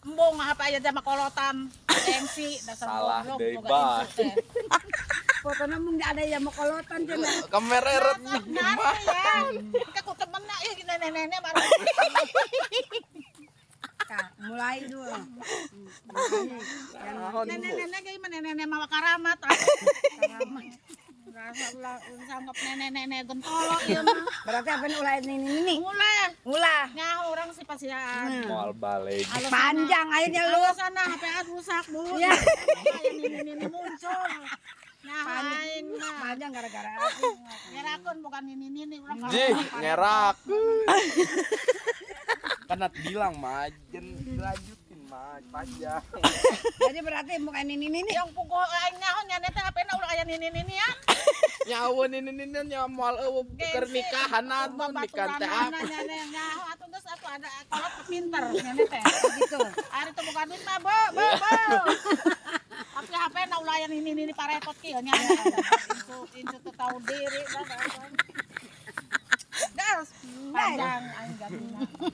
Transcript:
Embong nga pa aja makolotan. MC dasar Salah goblok, deh, boga Bah. insult, eh. Foto na mong ada yang makolotan dyan. Kamera eret Nasa yan. Ikaw ko temen na yun, nene-nene marah. Mulai dulu. Nene-nene kayak mana nene mama karamat. Karamat. Rasa ulah sanggap nene-nene gentolok ieu mah. Berarti apa nih ulah ini? Mulai Ulah. nyaho orang si pasian. Mual balik. Panjang akhirnya lu. Lu sana HP rusak, Bu. Iya. Ini muncul. Nah, aing mah. Panjang gara-gara apa? Ngerakun bukan ini ulah Ji, ngerak. Kanat bilang majen dilanjutin mah panjang. Jadi berarti bukan ini. Yang pukul aing nyaho nyana teh HP na ulah aya ini ya. Nyawa ini nyamal eueuh keur nikahan naon nikah teh apa. Nyana yang nyaho atuh geus atuh ada kolot pinter nyana teh. Gitu. Ari teu buka duit mah, Bo. Tapi HP na ulah aya ini paretot kieu nyana. Incu teu tahu diri. Gas. Panjang aing gaduh.